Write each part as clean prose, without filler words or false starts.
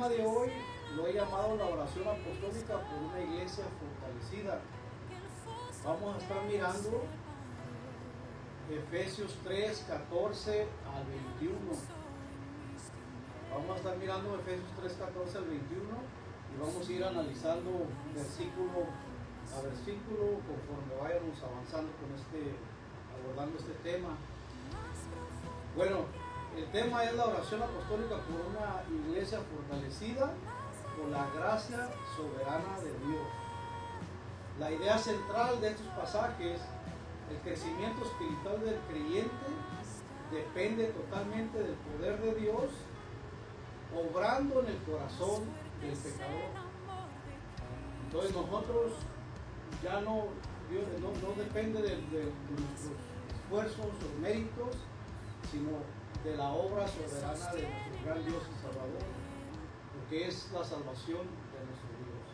tema de hoy lo he llamado la oración apostólica por una iglesia fortalecida. Vamos a estar mirando Efesios 3, 14 al 21. Vamos a estar mirando Efesios 3, 14 al 21 y vamos a ir analizando versículo a versículo conforme vayamos avanzando abordando este tema. Bueno, el tema es la oración apostólica por una iglesia fortalecida por la gracia soberana de Dios. La idea central de estos pasajes, el crecimiento espiritual del creyente, depende totalmente del poder de Dios obrando en el corazón del pecador. Entonces nosotros ya no depende de nuestros esfuerzos o méritos, sino de la obra soberana de nuestro gran Dios y Salvador, porque es la salvación de nuestro Dios.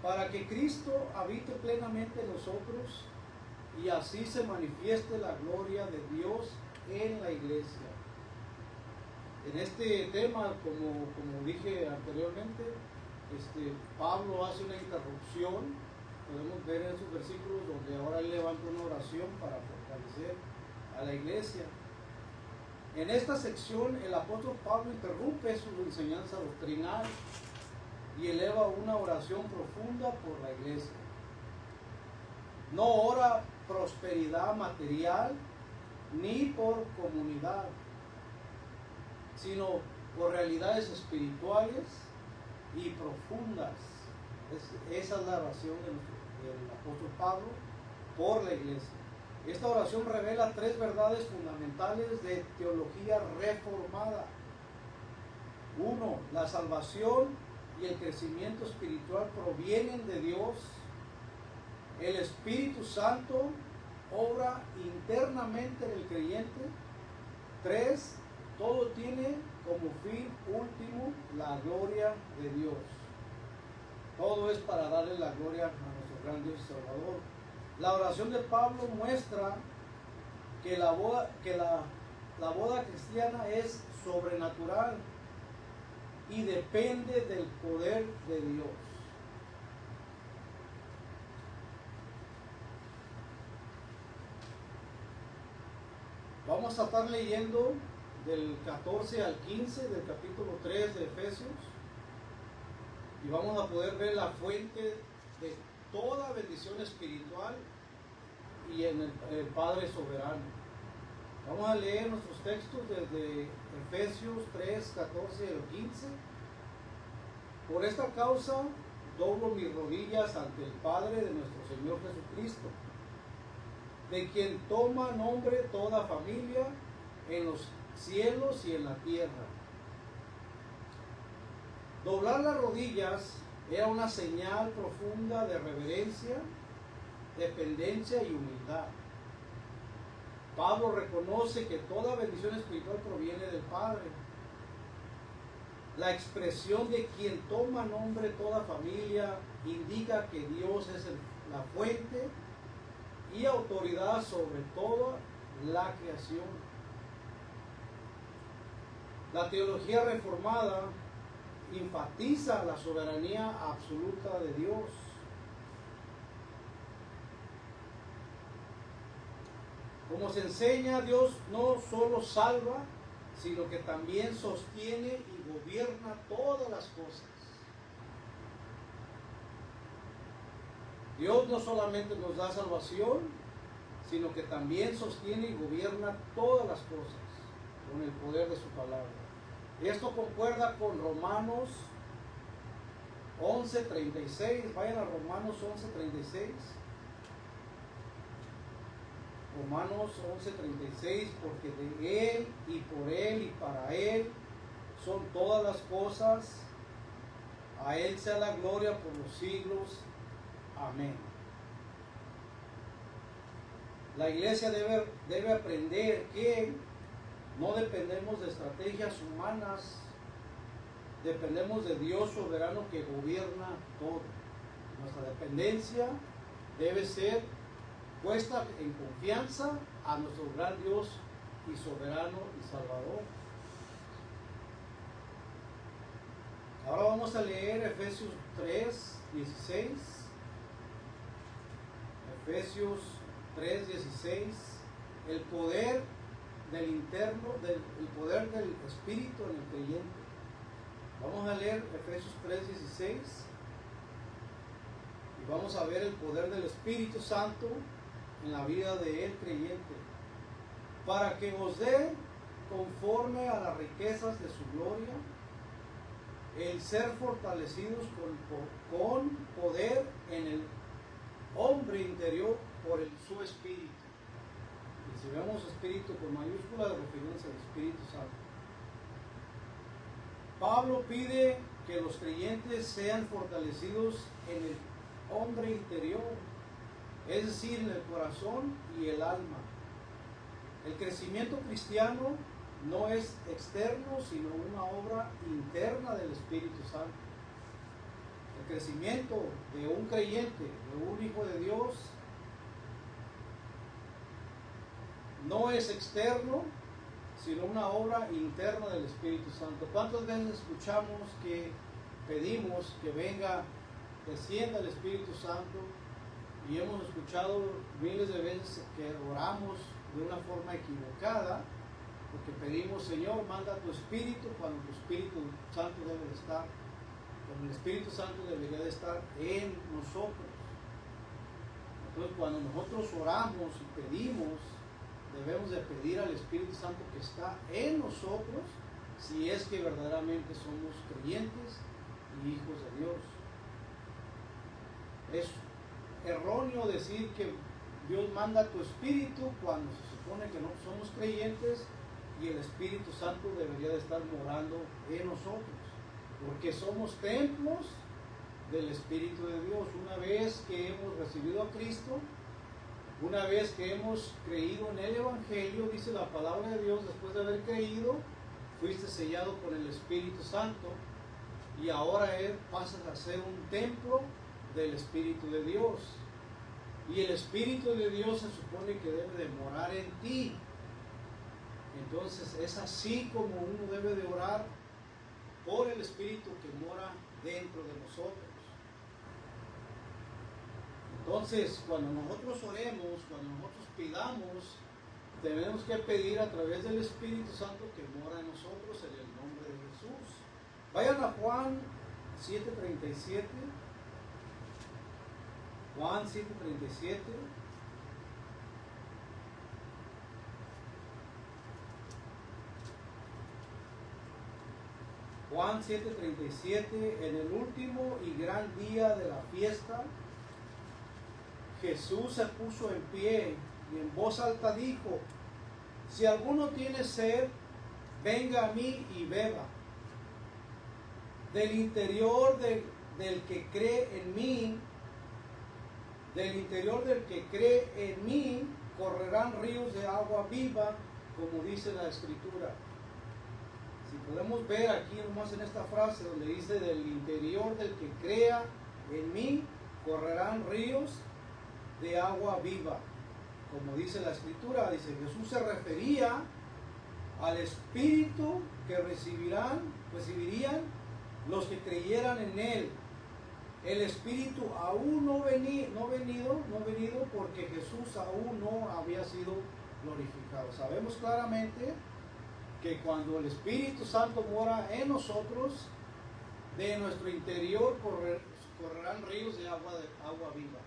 Para que Cristo habite plenamente en nosotros y así se manifieste la gloria de Dios en la iglesia. En este tema, como dije anteriormente, Pablo hace una interrupción. Podemos ver en esos versículos donde ahora él levanta una oración para fortalecer a la iglesia. En esta sección el apóstol Pablo interrumpe su enseñanza doctrinal y eleva una oración profunda por la iglesia. No ora prosperidad material ni por comunidad, sino por realidades espirituales y profundas. Esa es la oración del apóstol Pablo por la iglesia. Esta oración revela tres verdades fundamentales de teología reformada. 1. La salvación y el crecimiento espiritual provienen de Dios. El Espíritu Santo obra internamente en el creyente. 3. Todo tiene como fin último la gloria de Dios. Todo es para darle la gloria a nuestro gran Dios y Salvador. La oración de Pablo muestra que la boda cristiana es sobrenatural y depende del poder de Dios. Vamos a estar leyendo del 14 al 15 del capítulo 3 de Efesios y vamos a poder ver la fuente de toda bendición espiritual y en el Padre soberano. Vamos a leer nuestros textos desde Efesios 3, 14 al 15. Por esta causa doblo mis rodillas ante el Padre de nuestro Señor Jesucristo, de quien toma nombre toda familia en los cielos y en la tierra. Doblar las rodillas era una señal profunda de reverencia, dependencia y humildad. Pablo reconoce que toda bendición espiritual proviene del Padre. La expresión de quien toma nombre toda familia indica que Dios es la fuente y autoridad sobre toda la creación. La teología reformada enfatiza la soberanía absoluta de Dios. Como se enseña, Dios no solo salva, sino que también sostiene y gobierna todas las cosas. Dios no solamente nos da salvación, sino que también sostiene y gobierna todas las cosas con el poder de su palabra. Esto concuerda con Romanos 11:36. Vayan a Romanos 11:36. Romanos 11:36, porque de Él y por Él y para Él son todas las cosas. A Él sea la gloria por los siglos. Amén. La iglesia debe aprender que no dependemos de estrategias humanas, dependemos de Dios soberano que gobierna todo. Nuestra dependencia debe ser puesta en confianza a nuestro gran Dios y soberano y Salvador. vamos a leer Efesios 3:16. Efesios 3:16. El poder del interno, el poder del Espíritu en el creyente. Vamos a leer Efesios 3:16 y vamos a ver el poder del Espíritu Santo en la vida del creyente, para que os dé conforme a las riquezas de su gloria, el ser fortalecidos con poder en el hombre interior por su Espíritu. Y si vemos Espíritu con mayúscula, de referencia al Espíritu Santo. Pablo pide que los creyentes sean fortalecidos en el hombre interior, es decir, en el corazón y el alma. El crecimiento cristiano no es externo, sino una obra interna del Espíritu Santo. El crecimiento de un creyente, de un hijo de Dios, no es externo, sino una obra interna del Espíritu Santo. ¿Cuántas veces escuchamos que pedimos que venga, descienda el Espíritu Santo? Y hemos escuchado miles de veces que oramos de una forma equivocada, porque pedimos, Señor, manda tu Espíritu, cuando tu Espíritu Santo debe de estar, cuando el Espíritu Santo debería de estar en nosotros. Entonces, cuando nosotros oramos y pedimos, debemos de pedir al Espíritu Santo que está en nosotros, si es que verdaderamente somos creyentes y hijos de Dios. Es erróneo decir que Dios manda tu Espíritu cuando se supone que no somos creyentes y el Espíritu Santo debería de estar morando en nosotros, porque somos templos del Espíritu de Dios. Una vez que hemos recibido a Cristo, una vez que hemos creído en el Evangelio, dice la palabra de Dios, después de haber creído, fuiste sellado con el Espíritu Santo y ahora pasas a ser un templo del Espíritu de Dios. Y el Espíritu de Dios se supone que debe de morar en ti. Entonces es así como uno debe de orar por el Espíritu que mora dentro de nosotros. Entonces, cuando nosotros oremos, cuando nosotros pidamos, tenemos que pedir a través del Espíritu Santo que mora en nosotros en el nombre de Jesús. Vayan a Juan 7:37. Juan 7:37. Juan 7:37. En el último y gran día de la fiesta, Jesús se puso en pie y en voz alta dijo: si alguno tiene sed, venga a mí y beba. Del interior del que cree en mí, del interior del que cree en mí, correrán ríos de agua viva, como dice la Escritura. Si podemos ver aquí nomás en esta frase donde dice: del interior del que crea en mí, correrán ríos de agua viva, como dice la Escritura. Dice, Jesús se refería al Espíritu que recibirían los que creyeran en Él. El Espíritu aún no venido porque Jesús aún no había sido glorificado. Sabemos claramente que cuando el Espíritu Santo mora en nosotros, de nuestro interior correrán ríos de agua viva.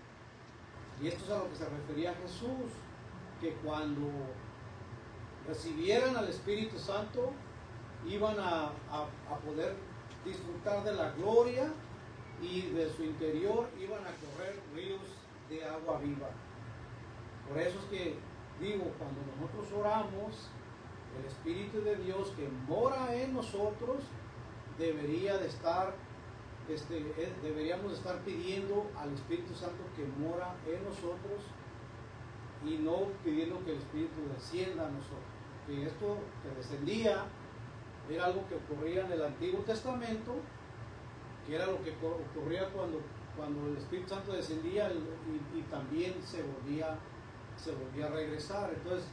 Y esto es a lo que se refería Jesús, que cuando recibieran al Espíritu Santo, iban a poder disfrutar de la gloria y de su interior iban a correr ríos de agua viva. Por eso es que digo, cuando nosotros oramos, el Espíritu de Dios que mora en nosotros deberíamos estar pidiendo al Espíritu Santo que mora en nosotros y no pidiendo que el Espíritu descienda a nosotros. Y esto que descendía era algo que ocurría en el Antiguo Testamento, que era lo que ocurría cuando el Espíritu Santo descendía y también se volvía a regresar. Entonces,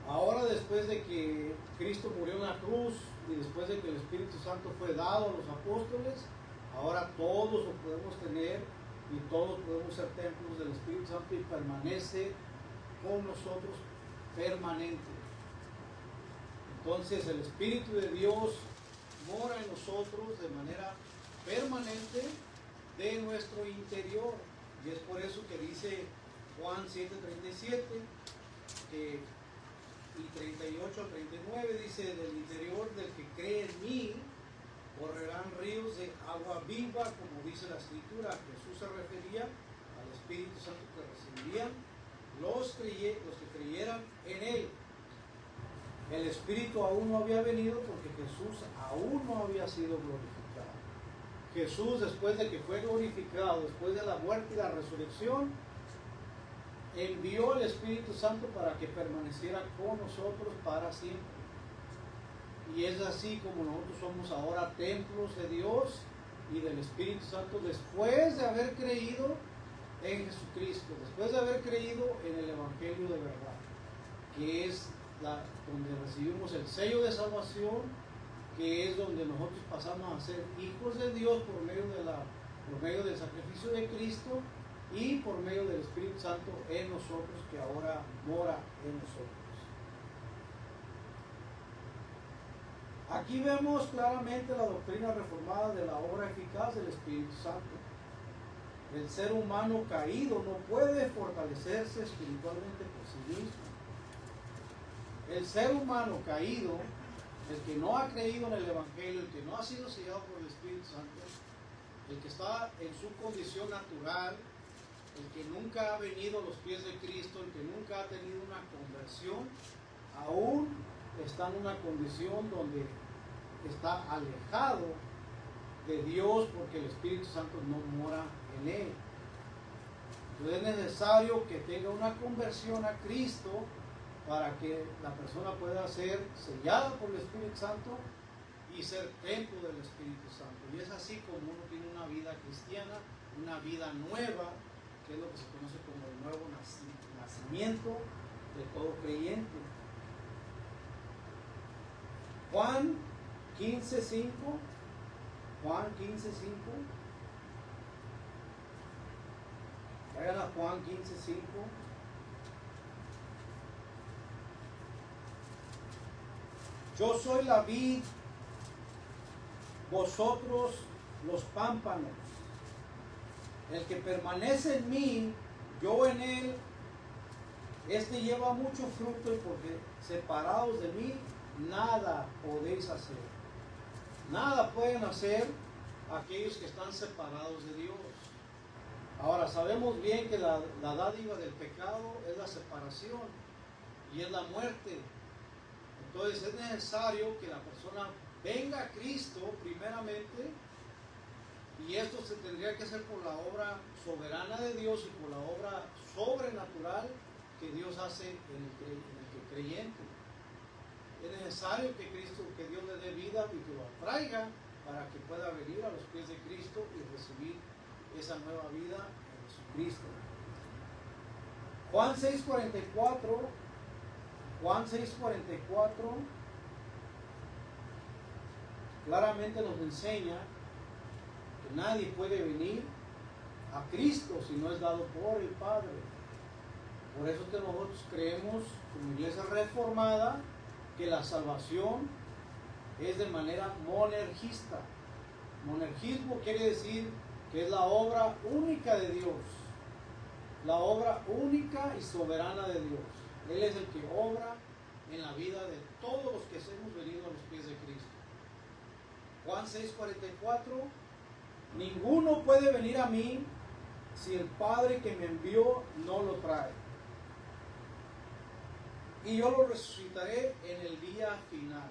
Ahora, después de que Cristo murió en la cruz y después de que el Espíritu Santo fue dado a los apóstoles, ahora todos lo podemos tener y todos podemos ser templos del Espíritu Santo y permanece con nosotros permanente. Entonces el Espíritu de Dios mora en nosotros de manera permanente de nuestro interior. Y es por eso que dice Juan 7:37 y 38 al 39, dice: del interior del que cree en mí correrán ríos de agua viva, como dice la Escritura. Jesús se refería al Espíritu Santo que recibirían los que creyeran en Él. El Espíritu aún no había venido porque Jesús aún no había sido glorificado. Jesús, después de que fue glorificado, después de la muerte y la resurrección, envió el Espíritu Santo para que permaneciera con nosotros para siempre. Y es así como nosotros somos ahora templos de Dios y del Espíritu Santo después de haber creído en Jesucristo, después de haber creído en el Evangelio de verdad, que es donde recibimos el sello de salvación, que es donde nosotros pasamos a ser hijos de Dios por medio del sacrificio de Cristo y por medio del Espíritu Santo en nosotros, que ahora mora en nosotros. Aquí vemos claramente la doctrina reformada de la obra eficaz del Espíritu Santo. El ser humano caído no puede fortalecerse espiritualmente por sí mismo. El ser humano caído, el que no ha creído en el Evangelio, el que no ha sido sellado por el Espíritu Santo, el que está en su condición natural, el que nunca ha venido a los pies de Cristo, el que nunca ha tenido una conversión, aún está en una condición donde está alejado de Dios porque el Espíritu Santo no mora en él. Entonces es necesario que tenga una conversión a Cristo para que la persona pueda ser sellada por el Espíritu Santo y ser templo del Espíritu Santo. Y es así como uno tiene una vida cristiana, una vida nueva, que es lo que se conoce como el nuevo nacimiento de todo creyente. Juan 15:5. Juan 15:5. Vayan a Juan 15:5. Yo soy la vid, vosotros los pámpanos. El que permanece en mí, yo en él, este lleva mucho fruto, y porque separados de mí, nada podéis hacer. Nada pueden hacer aquellos que están separados de Dios. Ahora, sabemos bien que la dádiva del pecado es la separación y es la muerte. Entonces es necesario que la persona venga a Cristo primeramente, y esto se tendría que hacer por la obra soberana de Dios y por la obra sobrenatural que Dios hace en el creyente. Es necesario que Dios le dé vida y que lo atraiga para que pueda venir a los pies de Cristo y recibir esa nueva vida en Jesucristo. Juan 6:44. Juan 6:44 claramente nos enseña que nadie puede venir a Cristo si no es dado por el Padre. Por eso que nosotros creemos, como iglesia reformada, que la salvación es de manera monergista. Monergismo quiere decir que es la obra única de Dios, la obra única y soberana de Dios. Él es el que obra en la vida de todos los que hemos venido a los pies de Cristo. Juan 6:44. Ninguno puede venir a mí si el Padre que me envió no lo trae. Y yo lo resucitaré en el día final.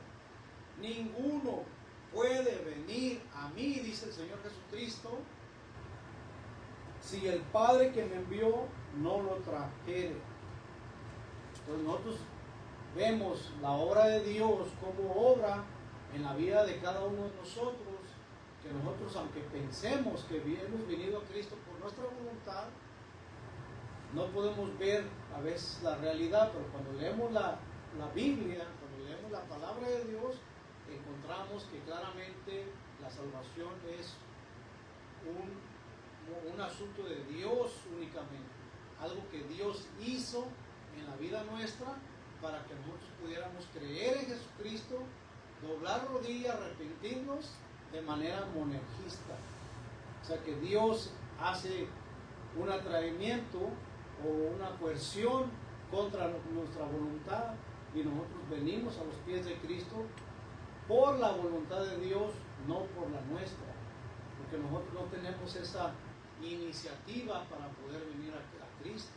Ninguno puede venir a mí, dice el Señor Jesucristo, si el Padre que me envió no lo trajere. Entonces nosotros vemos la obra de Dios como obra en la vida de cada uno de nosotros, que nosotros, aunque pensemos que hemos venido a Cristo por nuestra voluntad, no podemos ver a veces la realidad, pero cuando leemos la Biblia, cuando leemos la palabra de Dios, encontramos que claramente la salvación es un asunto de Dios únicamente, algo que Dios hizo en la vida nuestra para que nosotros pudiéramos creer en Jesucristo, doblar rodillas, arrepentirnos de manera monergista. O sea que Dios hace un atrevimiento o una coerción contra nuestra voluntad y nosotros venimos a los pies de Cristo por la voluntad de Dios, no por la nuestra, porque nosotros no tenemos esa iniciativa para poder venir a Cristo.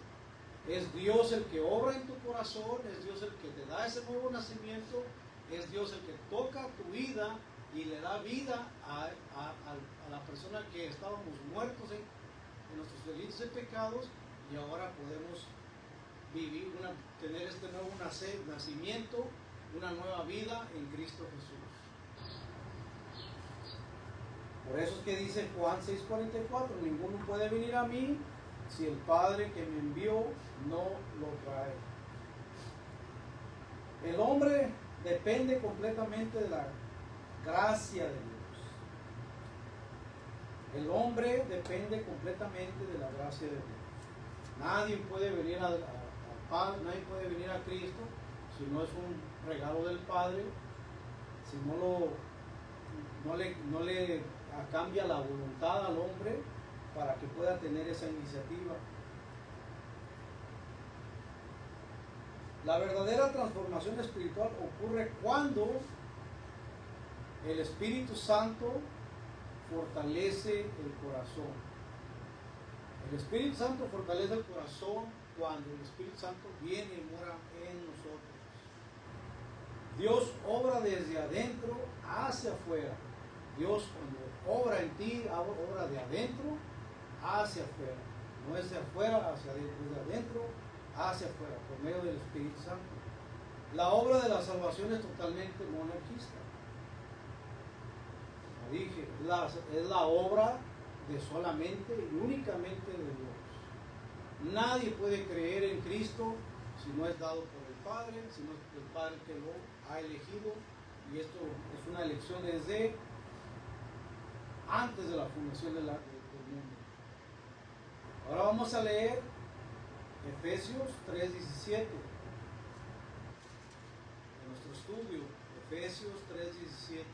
Es Dios el que obra en tu corazón, es Dios el que te da ese nuevo nacimiento, es Dios el que toca tu vida y le da vida a la persona que estábamos muertos en nuestros delitos y pecados, y ahora podemos vivir, tener este nuevo nacimiento, una nueva vida en Cristo Jesús. Por eso es que dice Juan 6:44, ninguno puede venir a mí si el Padre que me envió no lo trae. El hombre depende completamente de la gracia de Dios. El hombre depende completamente de la gracia de Dios. Nadie puede venir al Padre, nadie puede venir a Cristo si no es un regalo del Padre, si no le cambia la voluntad al hombre para que pueda tener esa iniciativa. La verdadera transformación espiritual ocurre cuando el Espíritu Santo fortalece el corazón. El Espíritu Santo fortalece el corazón cuando el Espíritu Santo viene y mora en nosotros. Dios obra desde adentro hacia afuera. Dios cuando obra en ti, obra de adentro hacia afuera. No es de afuera hacia adentro, es de adentro hacia afuera, por medio del Espíritu Santo. La obra de la salvación es totalmente monarquista. Como dije, es la obra de solamente y únicamente de Dios. Nadie puede creer en Cristo si no es dado por el Padre, si no es el Padre que lo ha elegido, y esto es una elección desde antes de la fundación del mundo. Ahora vamos a leer Efesios 3:17 en nuestro estudio, Efesios 3:17,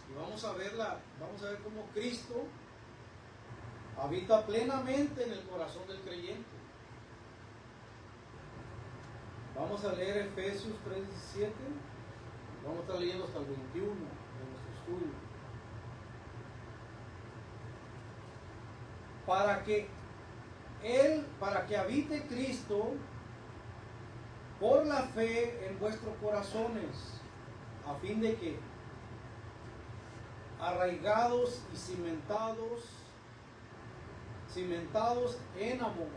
y vamos a ver cómo Cristo habita plenamente en el corazón del creyente. Vamos a leer Efesios 3:17, vamos a estar leyendo hasta el 21 de nuestro estudio. Para que habite Cristo por la fe en vuestros corazones, a fin de que, arraigados y cimentados en amor.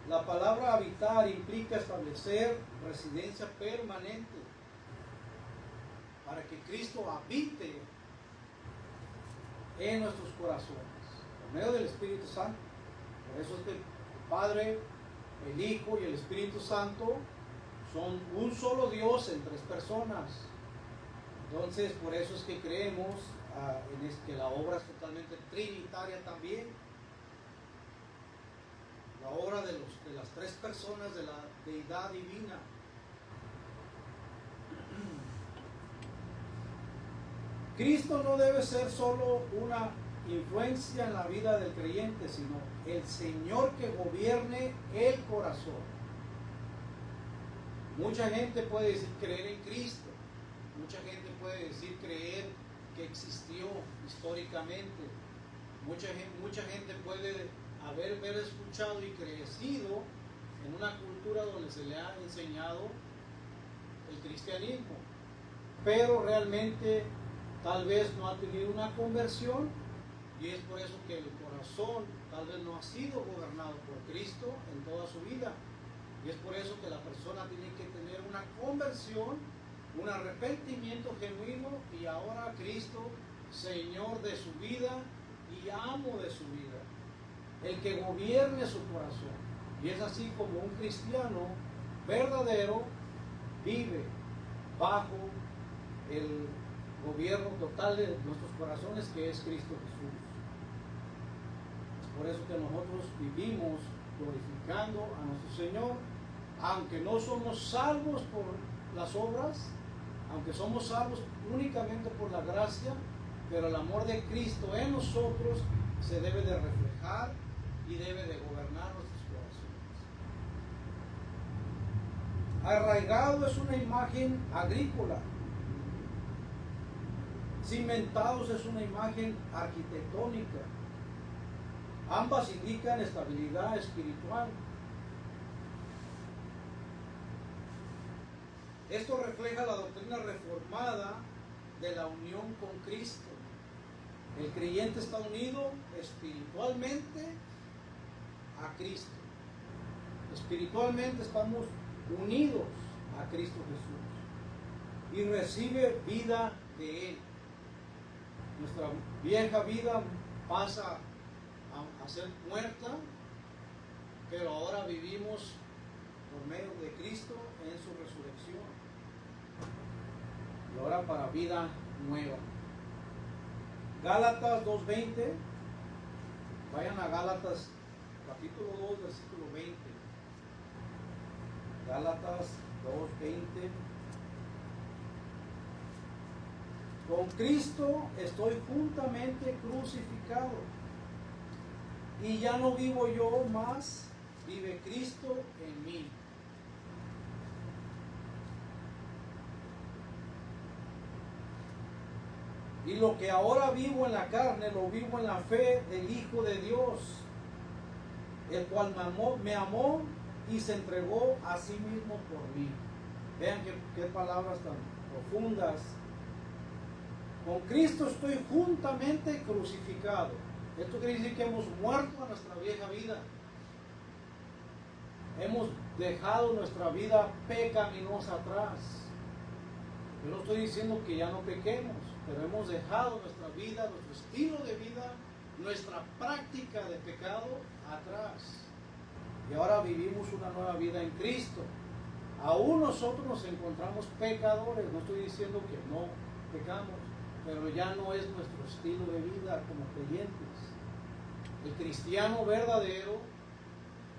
La palabra habitar implica establecer residencia permanente, para que Cristo habite en nuestros corazones, por medio del Espíritu Santo. Por eso es que el Padre, el Hijo y el Espíritu Santo son un solo Dios en tres personas. Entonces, por eso es que creemos que la obra es totalmente trinitaria también. La obra de las tres personas de la deidad divina. Cristo no debe ser solo una influencia en la vida del creyente, sino el Señor que gobierne el corazón. Mucha gente puede decir creer en Cristo, mucha gente puede decir creer que existió históricamente, mucha gente puede haber escuchado y crecido en una cultura donde se le ha enseñado el cristianismo, pero realmente tal vez no ha tenido una conversión, y es por eso que el corazón tal vez no ha sido gobernado por Cristo en toda su vida, y es por eso que la persona tiene que tener una conversión, un arrepentimiento genuino, y ahora Cristo, Señor de su vida y amo de su vida, el que gobierne su corazón. Y es así como un cristiano verdadero vive bajo el gobierno total de nuestros corazones, que es Cristo Jesús. Es por eso que nosotros vivimos glorificando a nuestro Señor, aunque no somos salvos por las obras, aunque somos salvos únicamente por la gracia, pero el amor de Cristo en nosotros se debe de reflejar y debe de gobernar nuestros corazones. Arraigado es una imagen agrícola. Cimentados es una imagen arquitectónica. Ambas indican estabilidad espiritual. Esto refleja la doctrina reformada de la unión con Cristo. El creyente está unido espiritualmente a Cristo. Espiritualmente estamos unidos a Cristo Jesús y recibe vida de Él. Nuestra vieja vida pasa a ser muerta, pero ahora vivimos por medio de Cristo en su resurrección. Y ahora para vida nueva. Gálatas 2:20. Vayan a Gálatas capítulo 2, versículo 20. Gálatas 2:20. Con Cristo estoy juntamente crucificado, y ya no vivo yo más, vive Cristo en mí. Y lo que ahora vivo en la carne, lo vivo en la fe del Hijo de Dios, el cual me amó y se entregó a sí mismo por mí. Vean qué palabras tan profundas. Con Cristo estoy juntamente crucificado. Esto quiere decir que hemos muerto a nuestra vieja vida. Hemos dejado nuestra vida pecaminosa atrás. Yo no estoy diciendo que ya no pequemos, pero hemos dejado nuestra vida, nuestro estilo de vida, nuestra práctica de pecado atrás. Y ahora vivimos una nueva vida en Cristo. Aún nosotros nos encontramos pecadores. No estoy diciendo que no pecamos, pero ya no es nuestro estilo de vida como creyentes. El cristiano verdadero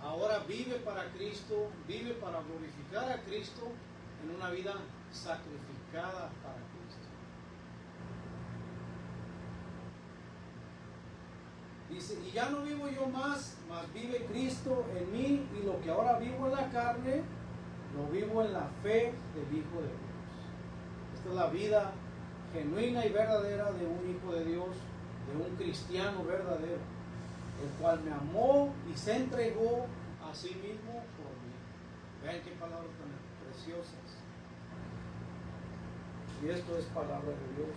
ahora vive para Cristo, vive para glorificar a Cristo en una vida sacrificada para Cristo. Dice, y ya no vivo yo más, mas vive Cristo en mí, y lo que ahora vivo en la carne, lo vivo en la fe del Hijo de Dios. Esta es la vida genuina y verdadera de un Hijo de Dios, de un cristiano verdadero, el cual me amó y se entregó a sí mismo por mí. Vean qué palabras tan preciosas. Y esto es palabra de Dios.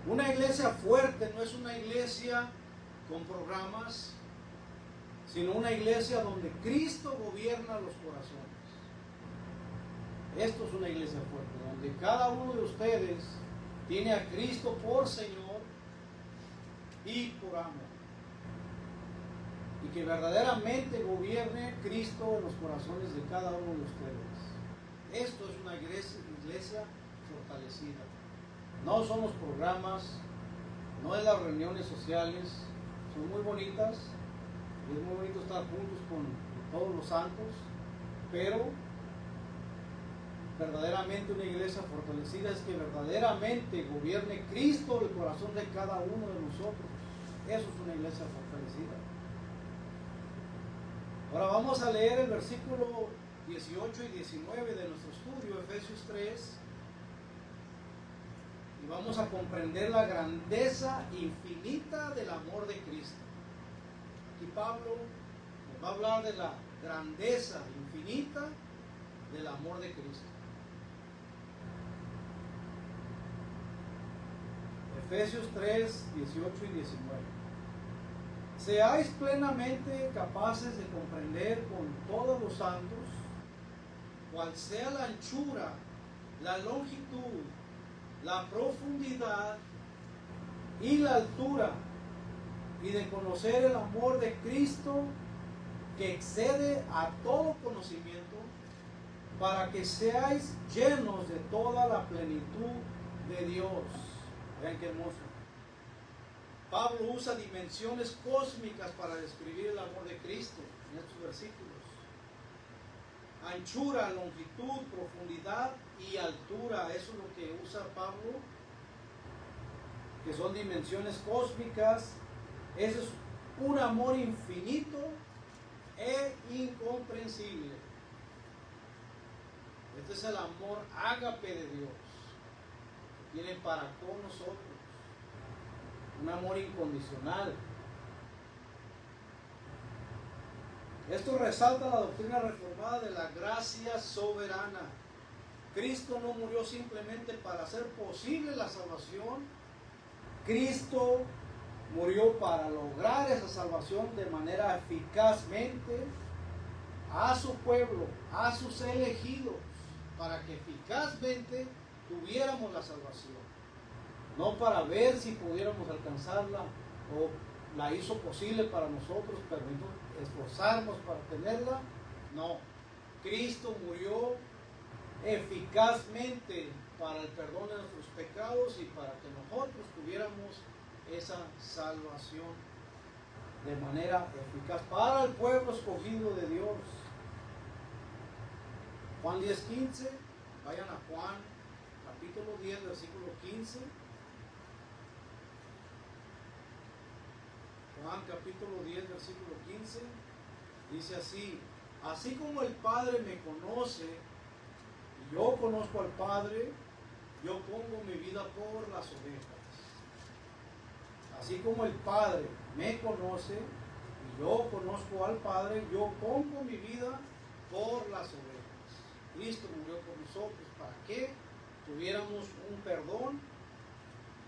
Una iglesia fuerte no es una iglesia con programas, sino una iglesia donde Cristo gobierna los corazones. Esto es una iglesia fuerte, donde cada uno de ustedes tiene a Cristo por Señor y por amo. Y que verdaderamente gobierne Cristo en los corazones de cada uno de ustedes. Esto es una iglesia fortalecida. No son los programas, no es las reuniones sociales, son muy bonitas, y es muy bonito estar juntos con todos los santos, pero verdaderamente una iglesia fortalecida es que verdaderamente gobierne Cristo el corazón de cada uno de nosotros. Eso es una iglesia fortalecida. Ahora vamos a leer el versículo 18 y 19 de nuestro estudio, Efesios 3, y vamos a comprender la grandeza infinita del amor de Cristo. Aquí Pablo nos va a hablar de la grandeza infinita del amor de Cristo. Efesios 3, 18 y 19. Seáis plenamente capaces de comprender con todos los santos cuál sea la anchura, la longitud, la profundidad y la altura, y de conocer el amor de Cristo que excede a todo conocimiento, para que seáis llenos de toda la plenitud de Dios. Vean qué hermoso. Pablo usa dimensiones cósmicas para describir el amor de Cristo en estos versículos. Anchura, longitud, profundidad y altura, eso es lo que usa Pablo, que son dimensiones cósmicas. Ese es un amor infinito e incomprensible. Este es el amor ágape de Dios, que tiene para con nosotros. Un amor incondicional. Esto resalta la doctrina reformada de la gracia soberana. Cristo no murió simplemente para hacer posible la salvación. Cristo murió para lograr esa salvación de manera eficazmente a su pueblo, a sus elegidos, para que eficazmente tuviéramos la salvación. No para ver si pudiéramos alcanzarla o la hizo posible para nosotros, pero esforzarnos para tenerla. No, Cristo murió eficazmente para el perdón de nuestros pecados y para que nosotros tuviéramos esa salvación de manera eficaz para el pueblo escogido de Dios. Juan 10:15, vayan a Juan capítulo 10 versículo 15. Juan capítulo 10 versículo 15 dice así: así como el Padre me conoce y yo conozco al Padre, yo pongo mi vida por las ovejas. Así como el Padre me conoce y yo conozco al Padre, yo pongo mi vida por las ovejas. Cristo murió por nosotros para que tuviéramos un perdón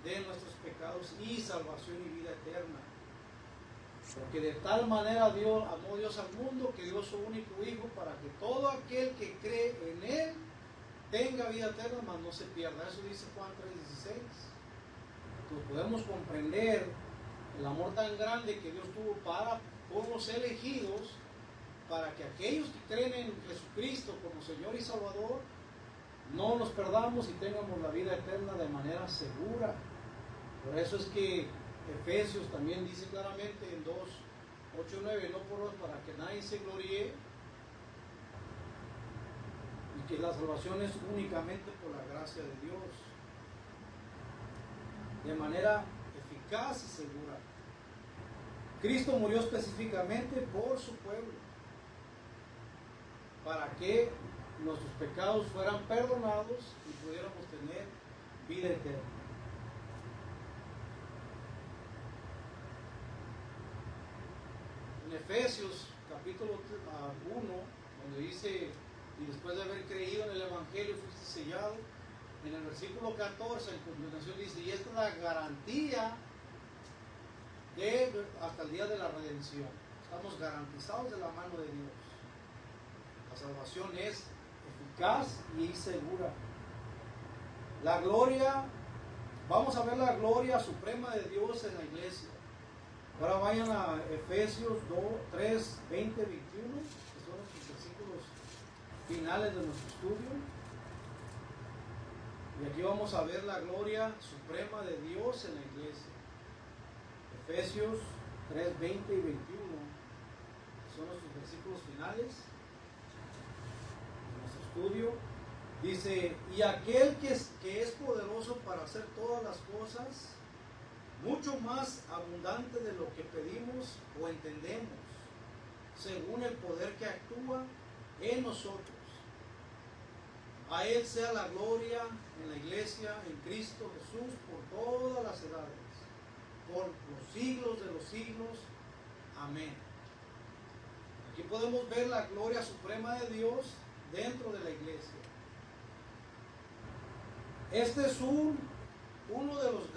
de nuestros pecados y salvación y vida eterna. Porque de tal manera Dios amó Dios al mundo que dio su único Hijo para que todo aquel que cree en Él tenga vida eterna, mas no se pierda. Eso dice Juan 3:16. Entonces podemos comprender el amor tan grande que Dios tuvo por los elegidos, para que aquellos que creen en Jesucristo como Señor y Salvador no nos perdamos y tengamos la vida eterna de manera segura. Por eso es que Efesios también dice claramente en 2:8-9, no por para que nadie se gloríe, y que la salvación es únicamente por la gracia de Dios, de manera eficaz y segura. Cristo murió específicamente por su pueblo, para que nuestros pecados fueran perdonados y pudiéramos tener vida eterna. En Efesios capítulo 1, donde dice: y después de haber creído en el Evangelio fuiste sellado, en el versículo 14 en continuación dice: y esta es la garantía hasta el día de la redención. Estamos garantizados de la mano de Dios. La salvación es eficaz y segura. La gloria, vamos a ver la gloria suprema de Dios en la iglesia. Ahora vayan a Efesios 3, 20, 21, que son los versículos finales de nuestro estudio. Y aquí vamos a ver la gloria suprema de Dios en la iglesia. Efesios 3, 20 y 21 son nuestros versículos finales de nuestro estudio. Dice: y aquel que es poderoso para hacer todas las cosas, mucho más abundante de lo que pedimos o entendemos, según el poder que actúa en nosotros. A Él sea la gloria en la iglesia, en Cristo Jesús, por todas las edades, por los siglos de los siglos. Amén. Aquí podemos ver la gloria suprema de Dios dentro de la iglesia. Este es uno de las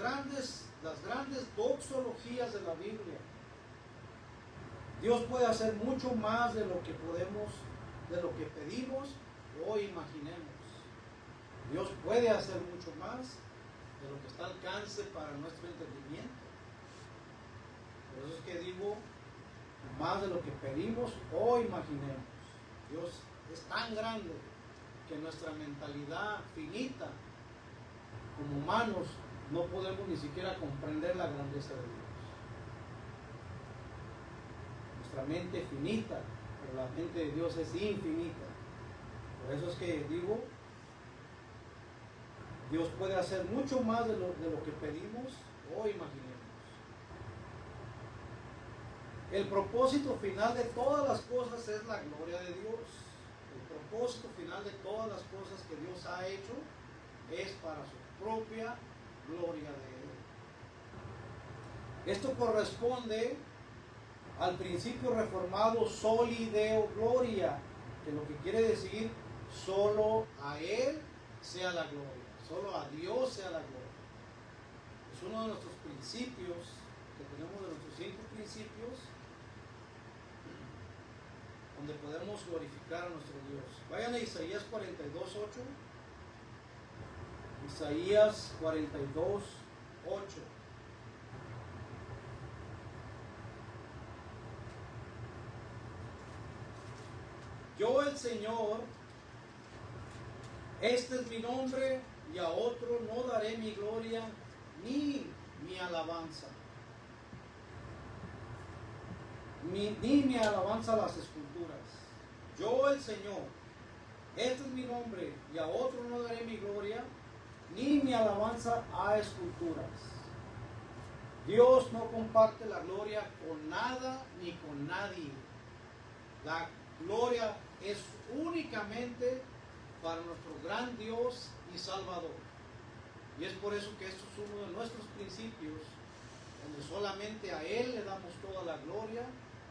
grandes doxologías de la Biblia. Dios puede hacer mucho más de lo que pedimos o imaginemos. Dios puede hacer mucho más de lo que está al alcance para nuestro entendimiento. Por eso es que digo, más de lo que pedimos o imaginemos. Dios es tan grande que nuestra mentalidad finita, como humanos, no podemos ni siquiera comprender la grandeza de Dios. Nuestra mente finita, pero la mente de Dios es infinita. Por eso es que digo, Dios puede hacer mucho más de lo que pedimos o imaginemos. El propósito final de todas las cosas es la gloria de Dios. El propósito final de todas las cosas que Dios ha hecho es para su propia gloria de Él. Esto corresponde al principio reformado soli deo gloria, que lo que quiere decir solo a Él sea la gloria, solo a Dios sea la gloria. Es uno de nuestros principios, que tenemos de nuestros 5 principios, donde podemos glorificar a nuestro Dios. Vayan a Isaías 42:8. Isaías 42:8. Yo el Señor, este es mi nombre, y a otro no daré mi gloria ni mi alabanza. Ni mi alabanza a las esculturas. Yo el Señor, este es mi nombre, y a otro no daré mi gloria, ni mi alabanza a esculturas. Dios no comparte la gloria con nada ni con nadie. La gloria es únicamente para nuestro gran Dios y Salvador. Y es por eso que esto es uno de nuestros principios, donde solamente a Él le damos toda la gloria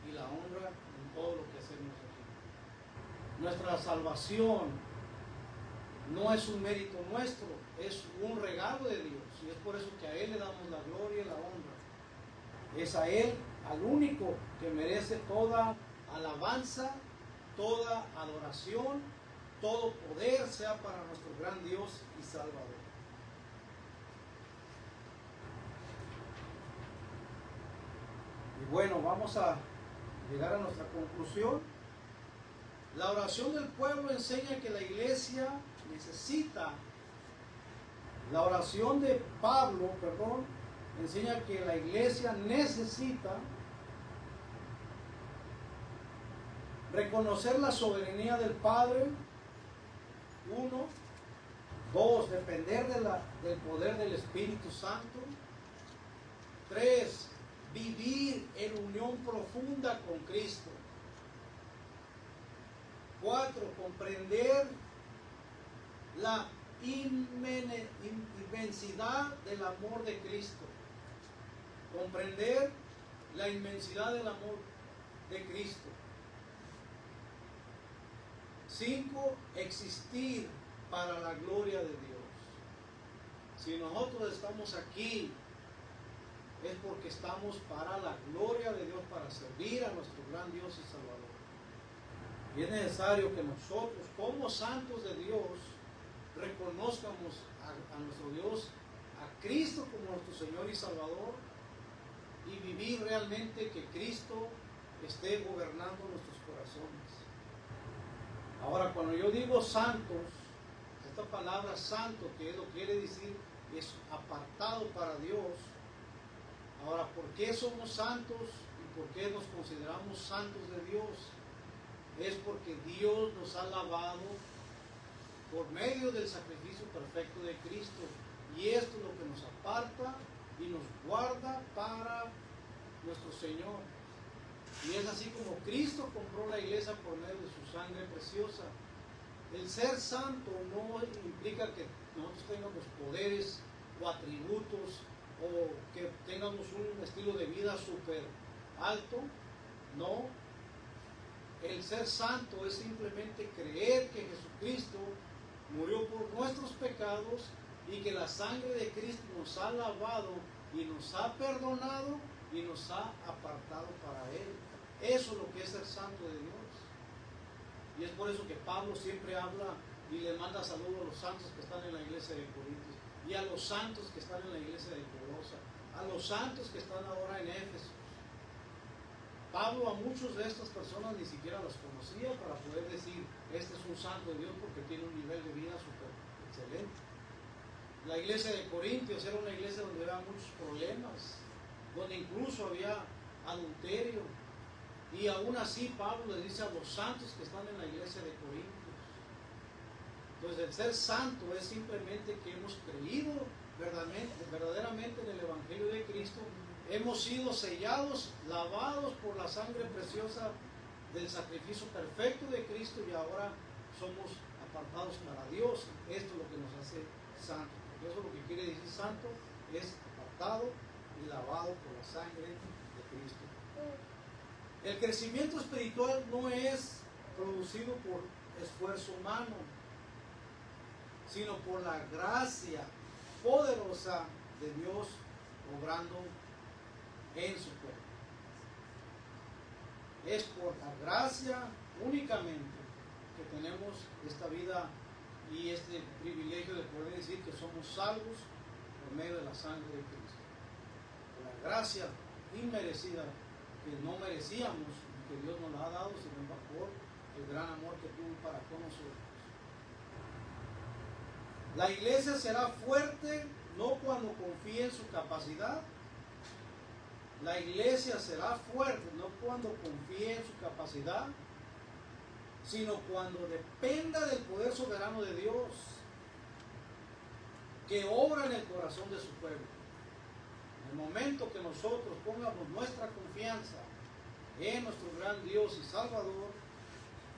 y la honra en todo lo que hacemos aquí. Nuestra salvación no es un mérito nuestro, es un regalo de Dios, y es por eso que a Él le damos la gloria y la honra. Es a Él, al único que merece toda alabanza, toda adoración, todo poder sea para nuestro gran Dios y Salvador. Y bueno, vamos a llegar a nuestra conclusión. La oración del pueblo enseña que la iglesia necesita, la oración de Pablo, enseña que la iglesia necesita reconocer la soberanía del Padre, 1, 2, depender del poder del Espíritu Santo, 3, vivir en unión profunda con Cristo, 4, comprender la inmensidad del amor de Cristo, comprender la inmensidad del amor de Cristo. 5, existir para la gloria de Dios. Si nosotros estamos aquí, es porque estamos para la gloria de Dios, para servir a nuestro gran Dios y Salvador. Y es necesario que nosotros, como santos de Dios, reconozcamos a nuestro Dios, a Cristo como nuestro Señor y Salvador, y vivir realmente que Cristo esté gobernando nuestros corazones. Ahora, cuando yo digo santos, esta palabra santo, que lo quiere decir, es apartado para Dios. Ahora, ¿por qué somos santos y por qué nos consideramos santos de Dios? Es porque Dios nos ha lavado por medio del sacrificio perfecto de Cristo. Y esto es lo que nos aparta y nos guarda para nuestro Señor. Y es así como Cristo compró la iglesia por medio de su sangre preciosa. El ser santo no implica que nosotros tengamos poderes o atributos o que tengamos un estilo de vida súper alto. No. El ser santo es simplemente creer que Jesucristo murió por nuestros pecados y que la sangre de Cristo nos ha lavado y nos ha perdonado y nos ha apartado para Él. Eso es lo que es ser santo de Dios. Y es por eso que Pablo siempre habla y le manda saludos a los santos que están en la iglesia de Corintios. y a los santos que están en la iglesia de Colosa, a los santos que están ahora en Éfeso. Pablo a muchos de estas personas ni siquiera los conocía para poder decir, este es un santo de Dios porque tiene un nivel de vida súper excelente. La iglesia de Corintios era una iglesia donde había muchos problemas, donde incluso había adulterio, y aún así Pablo le dice a los santos que están en la iglesia de Corintios. Entonces el ser santo es simplemente que hemos creído verdaderamente en el Evangelio de Cristo, hemos sido sellados, lavados por la sangre preciosa del sacrificio perfecto de Cristo, y ahora somos apartados para Dios. Esto es lo que nos hace santos. Eso es lo que quiere decir santo, es apartado y lavado por la sangre de Cristo. El crecimiento espiritual no es producido por esfuerzo humano, sino por la gracia poderosa de Dios obrando en su pueblo. Es por la gracia únicamente que tenemos esta vida y este privilegio de poder decir que somos salvos por medio de la sangre de Cristo. Por la gracia inmerecida que no merecíamos y que Dios nos la ha dado, sino por el gran amor que tuvo para con nosotros. La iglesia será fuerte no cuando confíe en su capacidad. La iglesia será fuerte no cuando confíe en su capacidad, sino cuando dependa del poder soberano de Dios que obra en el corazón de su pueblo. En el momento que nosotros pongamos nuestra confianza en nuestro gran Dios y Salvador,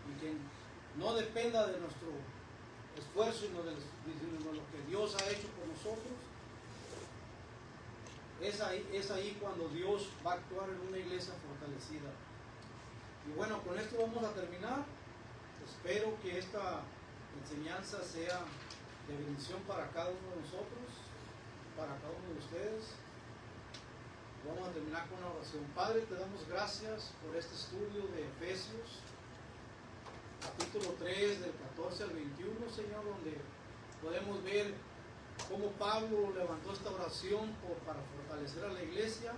y que no dependa de nuestro esfuerzo, sino de lo que Dios ha hecho por nosotros, es ahí cuando Dios va a actuar en una iglesia fortalecida. Y bueno, con esto vamos a terminar. Espero que esta enseñanza sea de bendición para cada uno de nosotros, para cada uno de ustedes. Vamos a terminar con una oración. Padre, te damos gracias por este estudio de Efesios, capítulo 3, del 14 al 21, Señor, donde podemos ver cómo Pablo levantó esta oración para fortalecer a la iglesia.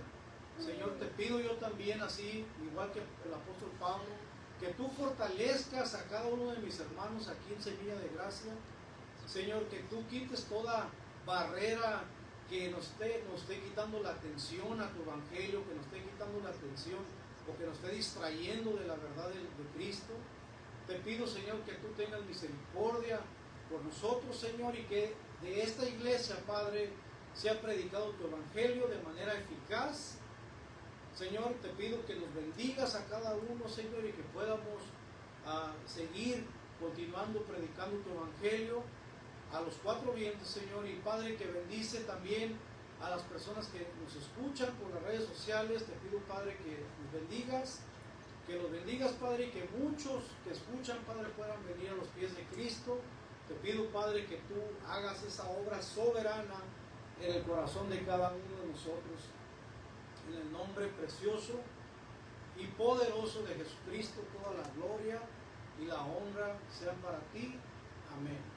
Señor, te pido yo también, así, igual que el apóstol Pablo, que tú fortalezcas a cada uno de mis hermanos aquí en Semilla de Gracia. Señor, que tú quites toda barrera que nos esté quitando la atención a tu evangelio, que nos esté quitando la atención o que nos esté distrayendo de la verdad de Cristo. Te pido, Señor, que tú tengas misericordia por nosotros, Señor, y que de esta iglesia, Padre, sea predicado tu evangelio de manera eficaz. Señor, te pido que nos bendigas a cada uno, Señor, y que podamos seguir continuando predicando tu evangelio a los cuatro vientos, Señor. Y Padre, que bendice también a las personas que nos escuchan por las redes sociales. Te pido, Padre, que nos bendigas, Padre, y que muchos que escuchan, Padre, puedan venir a los pies de Cristo. Te pido, Padre, que tú hagas esa obra soberana en el corazón de cada uno de nosotros. En el nombre precioso y poderoso de Jesucristo, toda la gloria y la honra sean para ti. Amén.